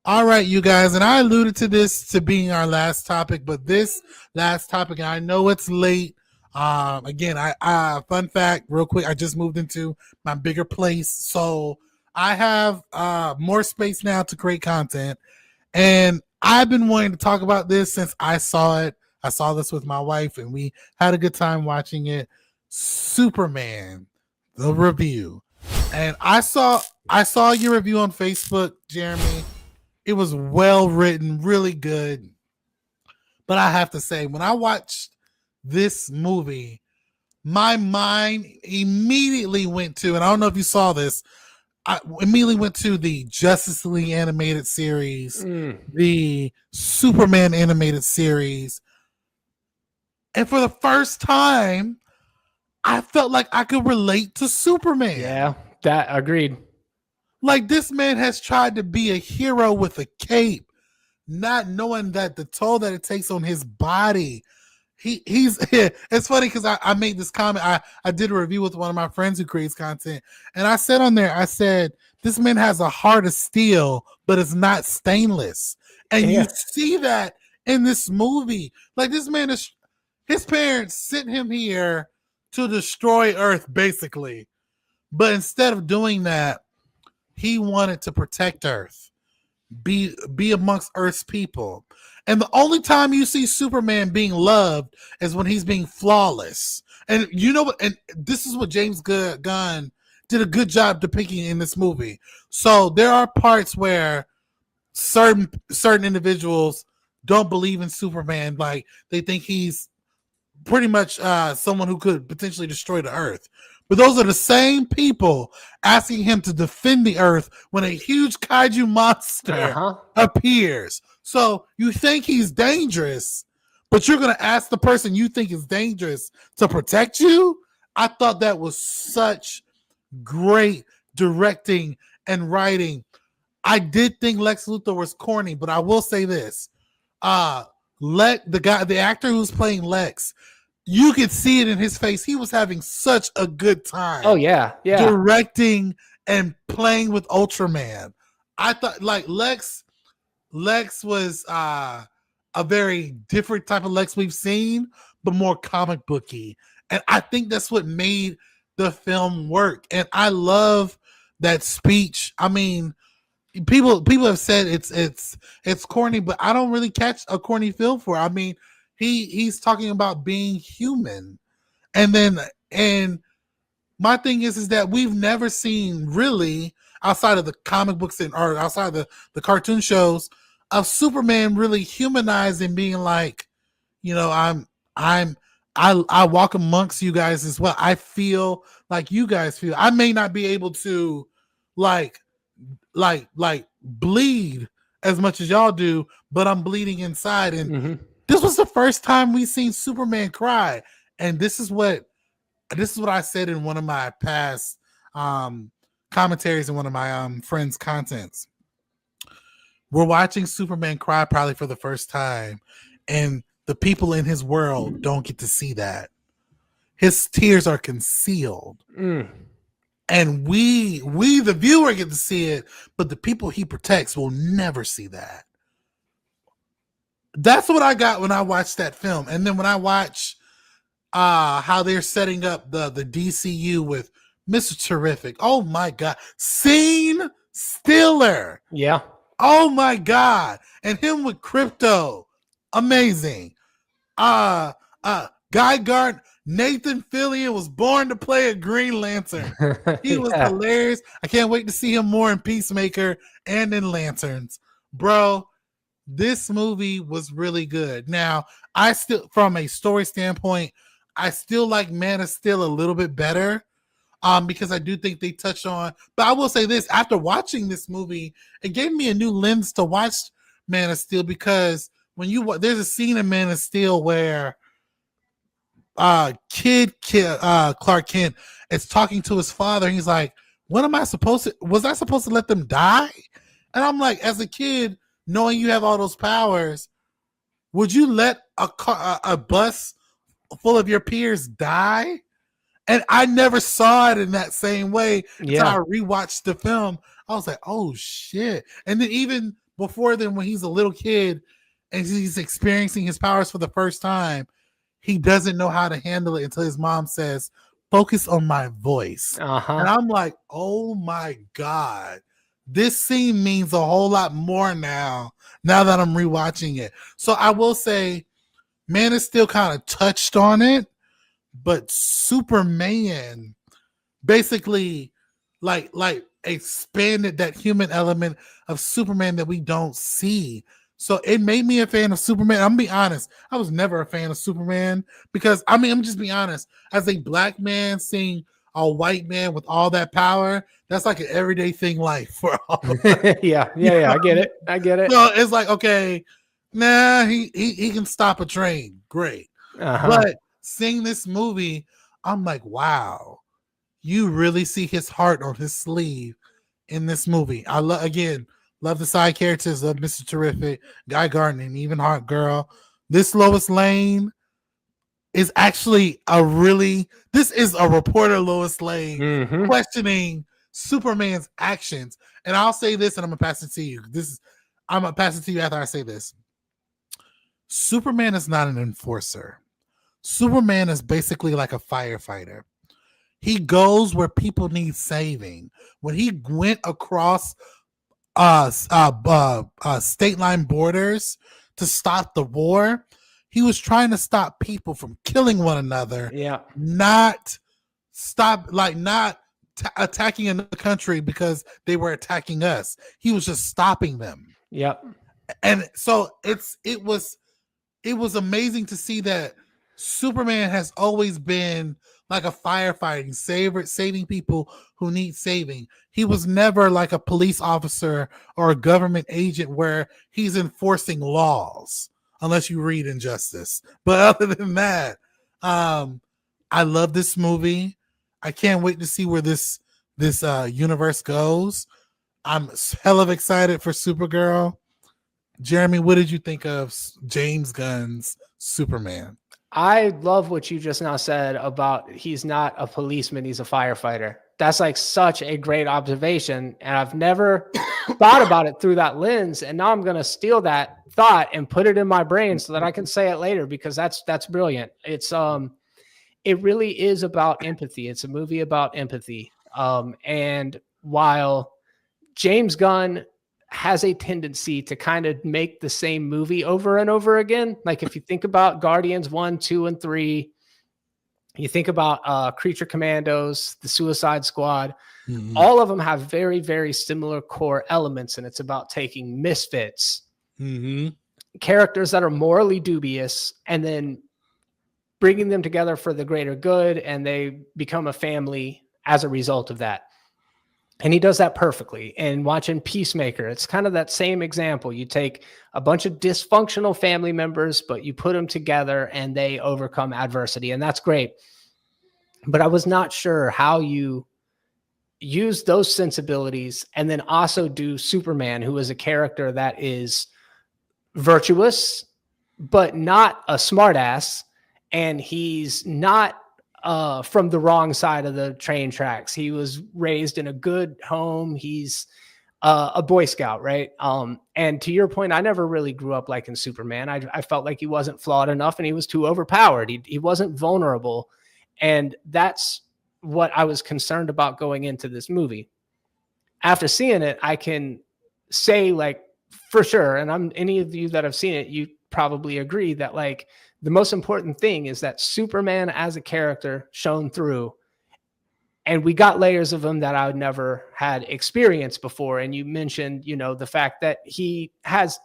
All right, you guys, and I alluded to this to being our last topic, but this last topic, and I know it's late. Again, I fun fact, real quick, I just moved into my bigger place, so I have more space now to create content, and I've been wanting to talk about this since I saw it. I saw this with my wife, and we had a good time watching it. Superman, the review, and I saw your review on Facebook, Jeremy. It was well written, really good. But I have to say, when I watched this movie, my mind immediately went to, and I don't know if you saw this, I immediately went to the Justice League animated series, the Superman animated series. And for the first time, I felt like I could relate to Superman. Yeah, that agreed. Like, this man has tried to be a hero with a cape, not knowing that the toll that it takes on his body. He's it's funny because I made this comment. I did a review with one of my friends who creates content, and I said on there, I said, this man has a heart of steel, but it's not stainless. And you see that in this movie. Like, this man is, his parents sent him here to destroy Earth, basically. But instead of doing that, he wanted to protect Earth, be amongst Earth's people. And the only time you see Superman being loved is when he's being flawless. And you know what? And this is what James Gunn did a good job depicting in this movie. So there are parts where certain individuals don't believe in Superman. Like, they think he's pretty much someone who could potentially destroy the Earth. But those are the same people asking him to defend the Earth when a huge kaiju monster appears. So you think he's dangerous, but you're going to ask the person you think is dangerous to protect you? I thought that was such great directing and writing. I did think Lex Luthor was corny, but I will say this. The actor who's playing Lex, you could see it in his face. He was having such a good time. Oh, yeah. Directing and playing with Ultraman. I thought, like, Lex was a very different type of Lex we've seen, but more comic booky. And I think that's what made the film work. And I love that speech. I mean, people have said it's corny, but I don't really catch a corny feel for it. I mean, he's talking about being human. And my thing is that we've never seen, really, outside of the comic books or outside of the cartoon shows, of Superman really humanized and being like, you know, I walk amongst you guys as well. I feel like you guys feel. I may not be able to like bleed as much as y'all do, but I'm bleeding inside. And this was the first time we seen Superman cry. And this is what I said in one of my past commentaries in one of my friends' contents. We're watching Superman cry probably for the first time, and the people in his world don't get to see that. His tears are concealed. And we the viewer get to see it, but the people he protects will never see that. That's what I got when I watched that film. And then when I watch how they're setting up the DCU with Mr. Terrific. Oh my God. Scene Stiller. Yeah. Oh my God. And him with Crypto. Amazing. Guy Gardner, Nathan Fillion was born to play a Green Lantern. He was hilarious. I can't wait to see him more in Peacemaker and in Lanterns. Bro, this movie was really good. Now, I still, from a story standpoint, I still like Man of Steel a little bit better. Because I do think they touch on, but I will say this, after watching this movie, it gave me a new lens to watch Man of Steel, because when there's a scene in Man of Steel where Clark Kent is talking to his father, and he's like, was I supposed to let them die? And I'm like, as a kid, knowing you have all those powers, would you let a bus full of your peers die? And I never saw it in that same way until Yeah. I rewatched the film. I was like, oh shit. And then even before then, when he's a little kid and he's experiencing his powers for the first time, he doesn't know how to handle it until his mom says, focus on my voice. And Uh-huh. I'm like, oh my God. This scene means a whole lot more now that I'm rewatching it. So I will say, Man of Steel kind of touched on it, but Superman basically like expanded that human element of Superman that we don't see. So it made me a fan of Superman. I'm gonna be honest, I was never a fan of Superman because I'm just being honest. As a black man seeing a white man with all that power, that's like an everyday thing life for all of us. Yeah. I get it. I get it. So it's like, okay, nah, he can stop a train. Great. Uh-huh. But seeing this movie, I'm like, wow, you really see his heart on his sleeve in this movie. I love the side characters of Mr. Terrific, Guy Gardner, and even Heart Girl. This Lois Lane is actually this is a reporter Lois Lane Mm-hmm. questioning Superman's actions. And I'll say this and I'm gonna pass it to you. I'm gonna pass it to you after I say this. Superman is not an enforcer. Superman is basically like a firefighter. He goes where people need saving. When he went across state line borders to stop the war, he was trying to stop people from killing one another, Yeah. not attacking another country because they were attacking us. He was just stopping them. Yep. And so it was amazing to see that Superman has always been like a firefighting saving people who need saving. He was never like a police officer or a government agent where he's enforcing laws, unless you read Injustice. But other than that, I love this movie. I can't wait to see where this universe goes. I'm hell of excited for Supergirl. Jeremy, what did you think of James Gunn's Superman? I love what you just now said about he's not a policeman, he's a firefighter. That's like such a great observation. And I've never thought about it through that lens. And now I'm going to steal that thought and put it in my brain so that I can say it later, because that's brilliant. It really is about empathy. It's a movie about empathy. And while James Gunn has a tendency to kind of make the same movie over and over again. Like if you think about Guardians 1, 2, and 3, you think about Creature Commandos, the Suicide Squad, all of them have very, very similar core elements. And it's about taking misfits, characters that are morally dubious, and then bringing them together for the greater good. And they become a family as a result of that. And he does that perfectly. And watching Peacemaker, it's kind of that same example. You take a bunch of dysfunctional family members, but you put them together and they overcome adversity. And that's great. But I was not sure how you use those sensibilities and then also do Superman, who is a character that is virtuous, but not a smartass. And he's not from the wrong side of the train tracks. He was raised in a good home. He's a Boy Scout, right? And to your point, I never really grew up liking Superman. I felt like he wasn't flawed enough and he was too overpowered. He wasn't vulnerable. And that's what I was concerned about going into this movie. After seeing it, I can say like for sure, and any of you that have seen it, you probably agree that like the most important thing is that Superman as a character shone through, and we got layers of him that I would never had experienced before. And you mentioned, the fact that he has,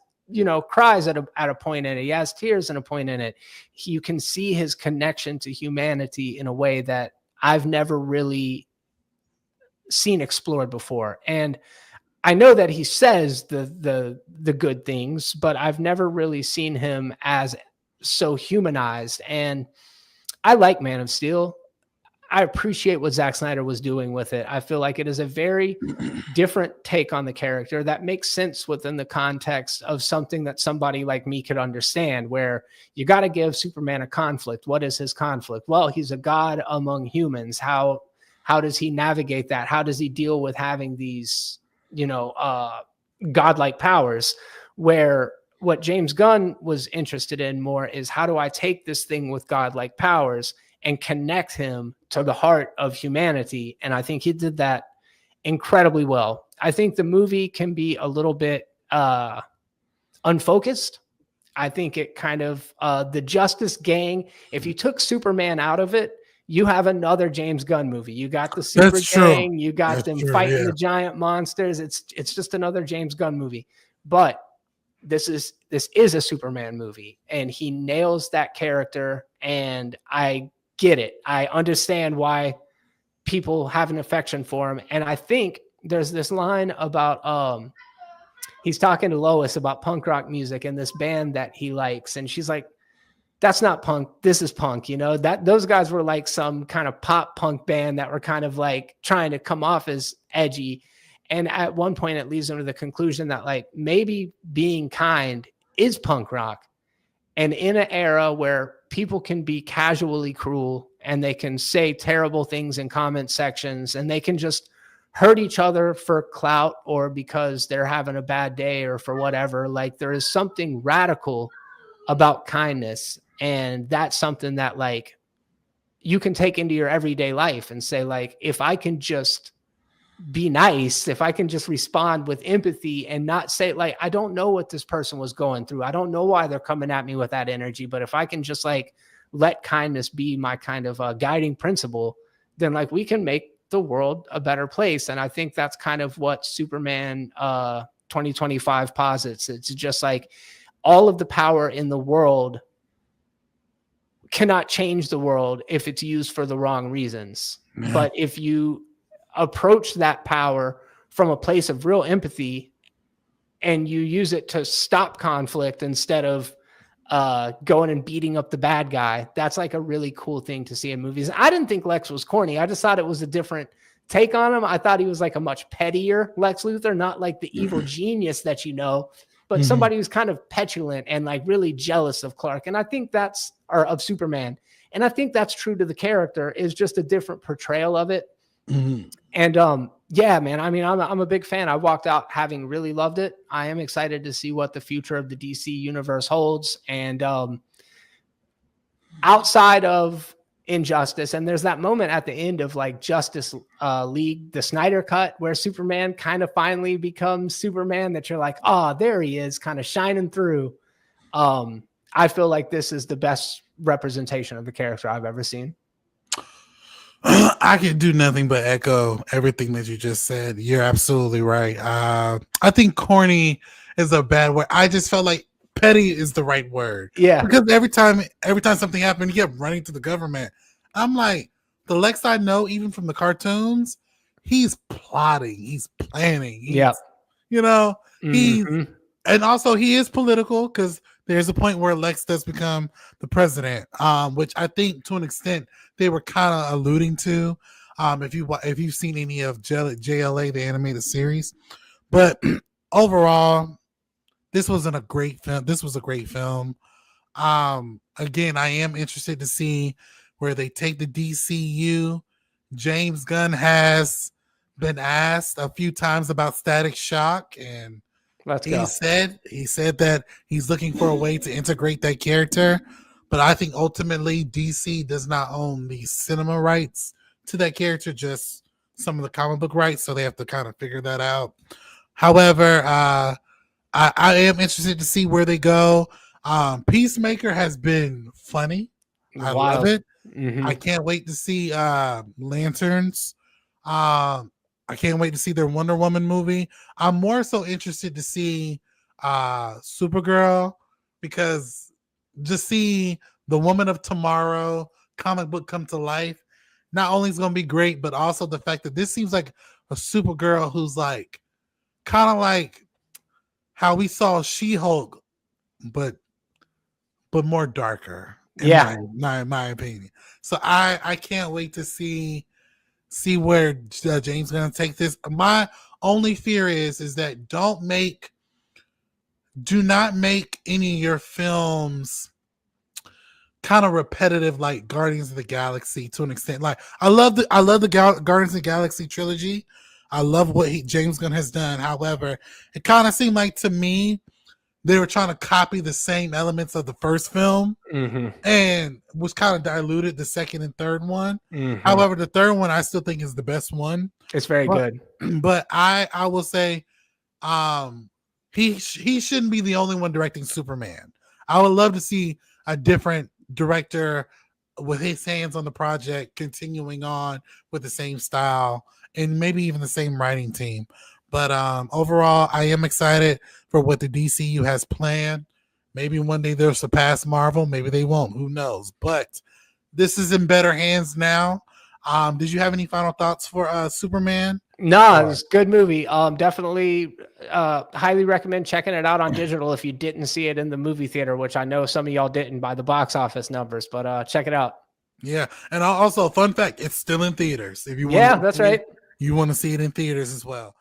cries at a point in it. He has tears in a point in it. You can see his connection to humanity in a way that I've never really seen explored before. And I know that he says the good things, but I've never really seen him as so humanized. And I like Man of Steel. I appreciate what Zack Snyder was doing with it. I feel like it is a very different take on the character that makes sense within the context of something that somebody like me could understand, where you got to give Superman a conflict. What is his conflict? Well, he's a god among humans. How does he navigate that? How does he deal with having these, godlike powers? Where what James Gunn was interested in more is, how do I take this thing with godlike powers and connect him to the heart of humanity? And I think he did that incredibly well. I think the movie can be a little bit unfocused. I think it kind of, the Justice Gang, if you took Superman out of it, you have another James Gunn movie. You got the Super Gang, you got them fighting the giant monsters. It's just another James Gunn movie. But this is a Superman movie, and he nails that character, and I get it. I understand why people have an affection for him. And I think there's this line about he's talking to Lois about punk rock music and this band that he likes, and she's like, that's not punk, this is punk. That those guys were like some kind of pop punk band that were kind of like trying to come off as edgy. And at one point it leads them to the conclusion that like maybe being kind is punk rock. And in an era where people can be casually cruel and they can say terrible things in comment sections and they can just hurt each other for clout or because they're having a bad day or for whatever, like there is something radical about kindness. And that's something that like you can take into your everyday life and say, like, if I can just be nice, if I can just respond with empathy and not say, like, I don't know what this person was going through, I don't know why they're coming at me with that energy, but if I can just like let kindness be my kind of guiding principle, then like we can make the world a better place. And I think that's kind of what Superman 2025 posits. It's just like all of the power in the world cannot change the world if it's used for the wrong reasons. Yeah. But if you approach that power from a place of real empathy and you use it to stop conflict instead of going and beating up the bad guy, that's like a really cool thing to see in movies. I didn't think Lex was corny. I just thought it was a different take on him. I thought he was like a much pettier Lex Luthor, not like the evil genius that but somebody who's kind of petulant and like really jealous of Clark. And I think that's, or of Superman. And I think that's true to the character, is just a different portrayal of it. And yeah, man, I mean, I'm a big fan. I walked out having really loved it. I am excited to see what the future of the DC universe holds. And outside of Injustice, and there's that moment at the end of like Justice League, the Snyder cut, where Superman kind of finally becomes Superman, that you're like, oh, there he is, kind of shining through. I feel like this is the best representation of the character I've ever seen. I can do nothing but echo everything that you just said. You're absolutely right. I think corny is a bad word. I just felt like petty is the right word. Yeah. Because every time something happened, he kept running to the government. I'm like, the Lex I know, even from the cartoons, he's plotting, he's planning. And also he is political, because there's a point where Lex does become the president, which I think to an extent they were kind of alluding to. If you've seen any of JLA, the animated series, but overall, this was a great film. Again, I am interested to see where they take the DCU. James Gunn has been asked a few times about Static Shock, and he said that he's looking for a way to integrate that character. But I think ultimately DC does not own the cinema rights to that character, just some of the comic book rights, so they have to kind of figure that out. However, I am interested to see where they go. Peacemaker has been funny. I love it. I can't wait to see Lanterns. I can't wait to see their Wonder Woman movie. I'm more so interested to see Supergirl, because just see the Woman of Tomorrow comic book come to life, not only is going to be great, but also the fact that this seems like a Supergirl who's like kind of like how we saw She-Hulk, but more darker. in Yeah. my opinion. So I can't wait to see where James gonna take this. My only fear is that do not make any of your films kind of repetitive like Guardians of the Galaxy to an extent. Like I love the Guardians of the Galaxy trilogy. I love what James Gunn has done. However, it kind of seemed like to me they were trying to copy the same elements of the first film and was kind of diluted the second and third one. However, the third one I still think is the best one. It's very good. But I will say he shouldn't be the only one directing Superman. I would love to see a different director with his hands on the project continuing on with the same style and maybe even the same writing team. But overall, I am excited for what the DCU has planned. Maybe one day they'll surpass Marvel. Maybe they won't. Who knows? But this is in better hands now. Did you have any final thoughts for Superman? No, it's a good movie. Definitely highly recommend checking it out on digital if you didn't see it in the movie theater, which I know some of y'all didn't by the box office numbers, but check it out. Yeah, and also fun fact, it's still in theaters. If you that's right. You want to see it in theaters as well.